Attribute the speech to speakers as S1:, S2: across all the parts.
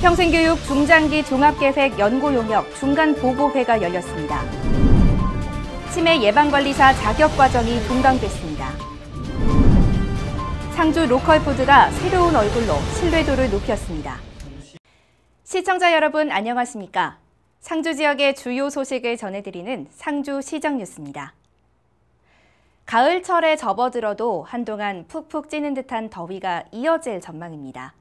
S1: 평생교육 중장기 종합계획 연구용역 중간보고회가 열렸습니다. 치매 예방관리사 자격과정이 종강됐습니다. 상주 로컬푸드가 새로운 얼굴로 신뢰도를 높였습니다. 시청자 여러분 안녕하십니까? 상주 지역의 주요 소식을 전해드리는 상주시정 뉴스입니다. 가을철에 접어들어도 한동안 푹푹 찌는 듯한 더위가 이어질 전망입니다.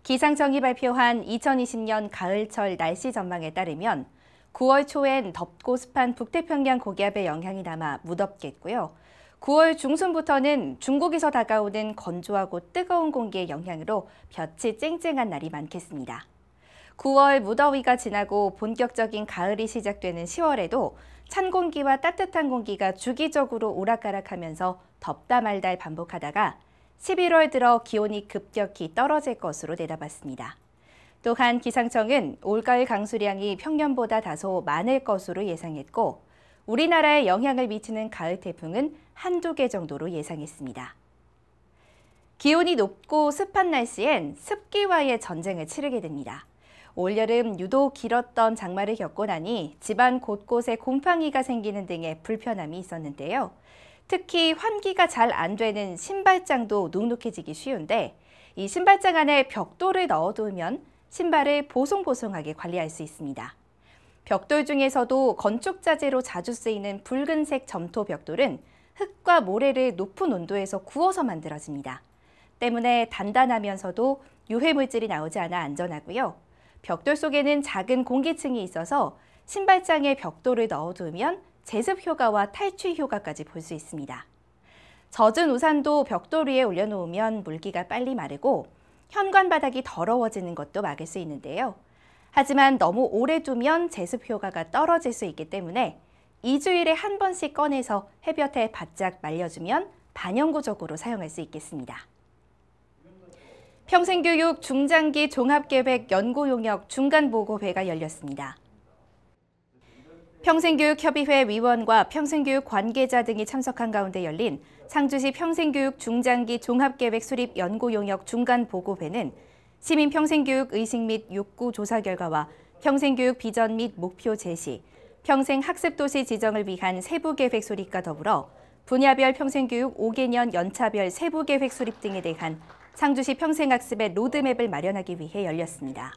S1: 기상청이 발표한 2020년 가을철 날씨 전망에 따르면 9월 초엔 덥고 습한 북태평양 고기압의 영향이 남아 무덥겠고요. 9월 중순부터는 중국에서 다가오는 건조하고 뜨거운 공기의 영향으로 볕이 쨍쨍한 날이 많겠습니다. 9월 무더위가 지나고 본격적인 가을이 시작되는 10월에도 찬 공기와 따뜻한 공기가 주기적으로 오락가락하면서 덥다 말다 반복하다가 11월 들어 기온이 급격히 떨어질 것으로 내다봤습니다. 또한 기상청은 올가을 강수량이 평년보다 다소 많을 것으로 예상했고 우리나라에 영향을 미치는 가을 태풍은 한두 개 정도로 예상했습니다. 기온이 높고 습한 날씨엔 습기와의 전쟁을 치르게 됩니다. 올여름 유독 길었던 장마를 겪고 나니 집안 곳곳에 곰팡이가 생기는 등의 불편함이 있었는데요. 특히 환기가 잘 안 되는 신발장도 눅눅해지기 쉬운데 이 신발장 안에 벽돌을 넣어두면 신발을 보송보송하게 관리할 수 있습니다. 벽돌 중에서도 건축자재로 자주 쓰이는 붉은색 점토 벽돌은 흙과 모래를 높은 온도에서 구워서 만들어집니다. 때문에 단단하면서도 유해물질이 나오지 않아 안전하고요. 벽돌 속에는 작은 공기층이 있어서 신발장에 벽돌을 넣어두면 제습 효과와 탈취 효과까지 볼 수 있습니다. 젖은 우산도 벽돌 위에 올려놓으면 물기가 빨리 마르고 현관 바닥이 더러워지는 것도 막을 수 있는데요. 하지만 너무 오래 두면 제습 효과가 떨어질 수 있기 때문에 2주일에 한 번씩 꺼내서 햇볕에 바짝 말려주면 반영구적으로 사용할 수 있겠습니다. 평생교육 중장기 종합계획 연구용역 중간보고회가 열렸습니다. 평생교육협의회 위원과 평생교육 관계자 등이 참석한 가운데 열린 상주시 평생교육 중장기 종합계획 수립 연구용역 중간보고회는 시민 평생교육 의식 및 욕구 조사 결과와 평생교육 비전 및 목표 제시, 평생학습도시 지정을 위한 세부계획 수립과 더불어 분야별 평생교육 5개년 연차별 세부계획 수립 등에 대한 상주시 평생학습의 로드맵을 마련하기 위해 열렸습니다.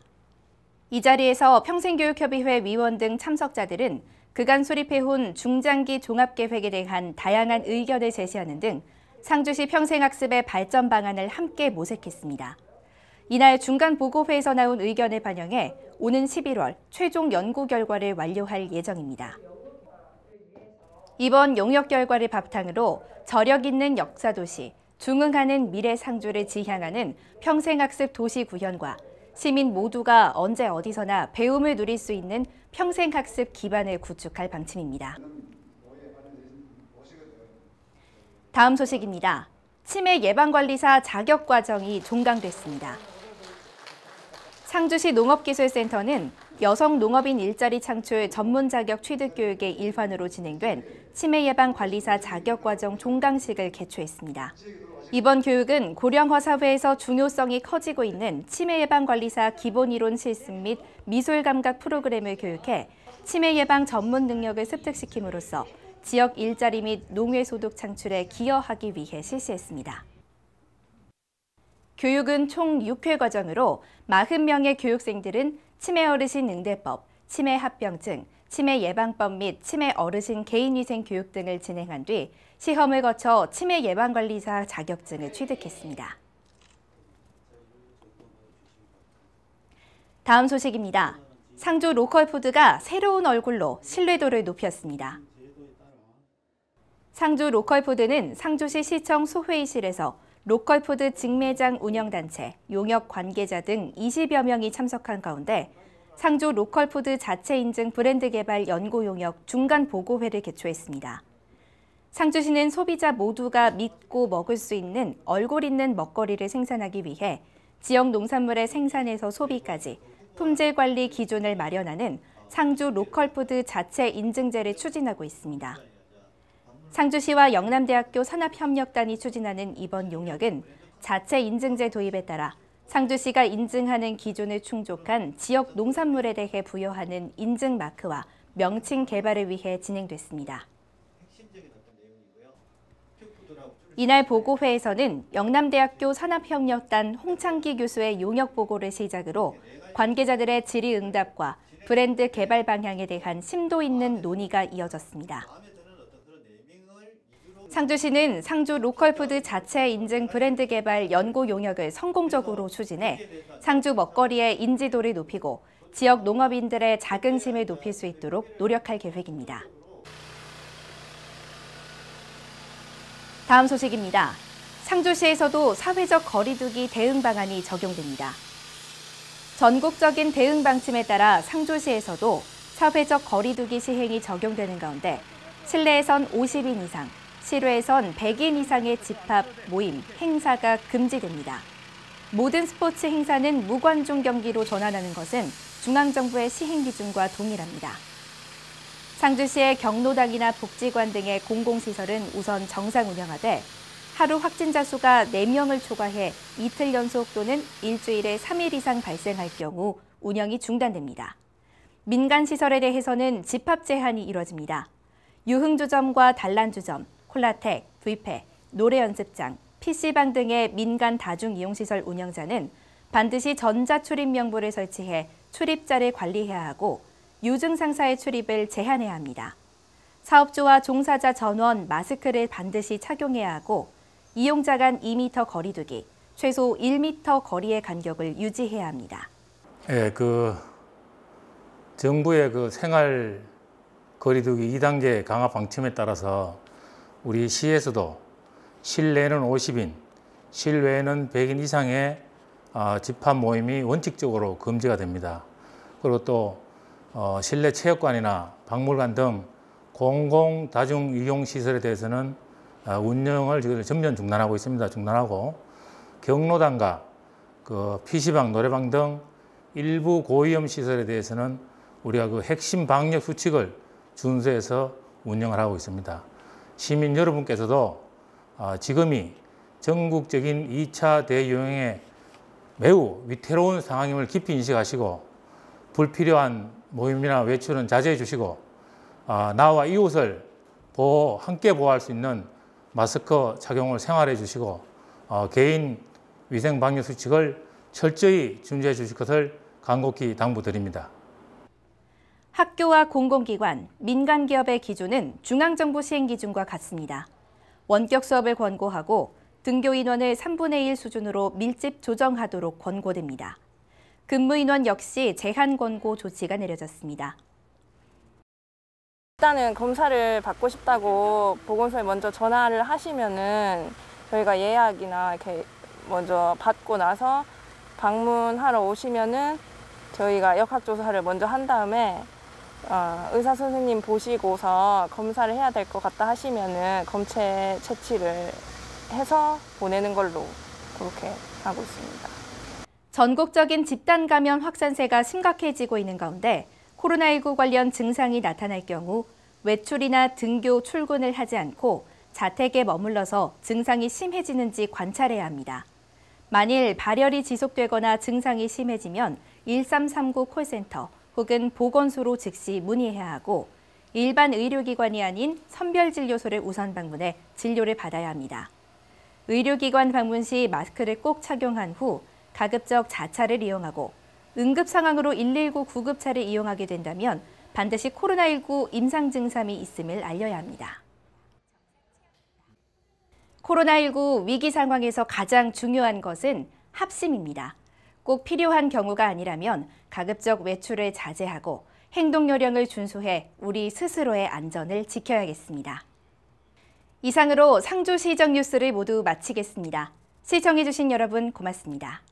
S1: 이 자리에서 평생교육협의회 위원 등 참석자들은 그간 수립해온 중장기 종합계획에 대한 다양한 의견을 제시하는 등 상주시 평생학습의 발전 방안을 함께 모색했습니다. 이날 중간보고회에서 나온 의견을 반영해 오는 11월 최종 연구 결과를 완료할 예정입니다. 이번 용역 결과를 바탕으로 저력 있는 역사도시, 중흥하는 미래 상주를 지향하는 평생학습 도시 구현과 시민 모두가 언제 어디서나 배움을 누릴 수 있는 평생학습 기반을 구축할 방침입니다. 다음 소식입니다. 치매 예방관리사 자격과정이 종강됐습니다. 상주시 농업기술센터는 여성 농업인 일자리 창출 전문 자격 취득 교육의 일환으로 진행된 치매 예방관리사 자격과정 종강식을 개최했습니다. 이번 교육은 고령화 사회에서 중요성이 커지고 있는 치매 예방관리사 기본이론 실습 및 미술 감각 프로그램을 교육해 치매 예방 전문 능력을 습득시킴으로써 지역 일자리 및 농외 소득 창출에 기여하기 위해 실시했습니다. 교육은 총 6회 과정으로 40명의 교육생들은 치매 어르신 응대법, 치매 합병증, 치매 예방법 및 치매 어르신 개인위생 교육 등을 진행한 뒤 시험을 거쳐 치매 예방관리사 자격증을 취득했습니다. 다음 소식입니다. 상주 로컬푸드가 새로운 얼굴로 신뢰도를 높였습니다. 상주 로컬푸드는 상주시 시청 소회의실에서 로컬푸드 직매장 운영단체, 용역 관계자 등 20여 명이 참석한 가운데 상주 로컬푸드 자체 인증 브랜드 개발 연구 용역 중간 보고회를 개최했습니다. 상주시는 소비자 모두가 믿고 먹을 수 있는 얼굴 있는 먹거리를 생산하기 위해 지역 농산물의 생산에서 소비까지 품질 관리 기준을 마련하는 상주 로컬푸드 자체 인증제를 추진하고 있습니다. 상주시와 영남대학교 산업협력단이 추진하는 이번 용역은 자체 인증제 도입에 따라 상주시가 인증하는 기준을 충족한 지역 농산물에 대해 부여하는 인증 마크와 명칭 개발을 위해 진행됐습니다. 이날 보고회에서는 영남대학교 산업협력단 홍창기 교수의 용역 보고를 시작으로 관계자들의 질의응답과 브랜드 개발 방향에 대한 심도 있는 논의가 이어졌습니다. 상주시는 상주 로컬푸드 자체 인증 브랜드 개발 연구 용역을 성공적으로 추진해 상주 먹거리의 인지도를 높이고 지역 농업인들의 자긍심을 높일 수 있도록 노력할 계획입니다. 다음 소식입니다. 상주시에서도 사회적 거리두기 대응 방안이 적용됩니다. 전국적인 대응 방침에 따라 상주시에서도 사회적 거리두기 시행이 적용되는 가운데 실내에선 50인 이상, 실외에선 100인 이상의 집합, 모임, 행사가 금지됩니다. 모든 스포츠 행사는 무관중 경기로 전환하는 것은 중앙정부의 시행 기준과 동일합니다. 상주시의 경로당이나 복지관 등의 공공시설은 우선 정상 운영하되 하루 확진자 수가 4명을 초과해 이틀 연속 또는 일주일에 3일 이상 발생할 경우 운영이 중단됩니다. 민간시설에 대해서는 집합 제한이 이뤄집니다. 유흥주점과 단란주점, 콜라텍, 뷔페, 노래연습장, PC방 등의 민간 다중이용시설 운영자는 반드시 전자출입 명부를 설치해 출입자를 관리해야 하고 유증상사의 출입을 제한해야 합니다. 사업주와 종사자 전원 마스크를 반드시 착용해야 하고 이용자 간 2m 거리두기, 최소 1m 거리의 간격을 유지해야 합니다.
S2: 예, 정부의 생활 거리두기 2단계 강화 방침에 따라서 우리 시에서도 실내는 50인, 실외에는 100인 이상의 집합 모임이 원칙적으로 금지가 됩니다. 그리고 또 실내 체육관이나 박물관 등 공공 다중 이용 시설에 대해서는 운영을 지금 전면 중단하고 있습니다. 중단하고 경로당과 PC방, 노래방 등 일부 고위험 시설에 대해서는 우리가 핵심 방역 수칙을 준수해서 운영을 하고 있습니다. 시민 여러분께서도 지금이 전국적인 2차 대유행에 매우 위태로운 상황임을 깊이 인식하시고 불필요한 모임이나 외출은 자제해 주시고 나와 이웃을 함께 보호할 수 있는 마스크 착용을 생활해 주시고 개인 위생 방역 수칙을 철저히 준수해 주실 것을 간곡히 당부드립니다.
S1: 학교와 공공기관, 민간기업의 기준은 중앙정부 시행 기준과 같습니다. 원격 수업을 권고하고 등교 인원을 3분의 1 수준으로 밀집 조정하도록 권고됩니다. 근무 인원 역시 제한 권고 조치가 내려졌습니다.
S3: 일단은 검사를 받고 싶다고 보건소에 먼저 전화를 하시면은 저희가 예약이나 이렇게 먼저 받고 나서 방문하러 오시면은 저희가 역학조사를 먼저 한 다음에 의사 선생님 보시고서 검사를 해야 될 것 같다 하시면은 검체 채취를 해서 보내는 걸로 그렇게 하고 있습니다.
S1: 전국적인 집단 감염 확산세가 심각해지고 있는 가운데 코로나19 관련 증상이 나타날 경우 외출이나 등교, 출근을 하지 않고 자택에 머물러서 증상이 심해지는지 관찰해야 합니다. 만일 발열이 지속되거나 증상이 심해지면 1339 콜센터 혹은 보건소로 즉시 문의해야 하고 일반 의료기관이 아닌 선별진료소를 우선 방문해 진료를 받아야 합니다. 의료기관 방문 시 마스크를 꼭 착용한 후 가급적 자차를 이용하고 응급 상황으로 119 구급차를 이용하게 된다면 반드시 코로나19 임상 증상이 있음을 알려야 합니다. 코로나19 위기 상황에서 가장 중요한 것은 합심입니다. 꼭 필요한 경우가 아니라면 가급적 외출을 자제하고 행동 요령을 준수해 우리 스스로의 안전을 지켜야겠습니다. 이상으로 상주시정 뉴스를 모두 마치겠습니다. 시청해주신 여러분 고맙습니다.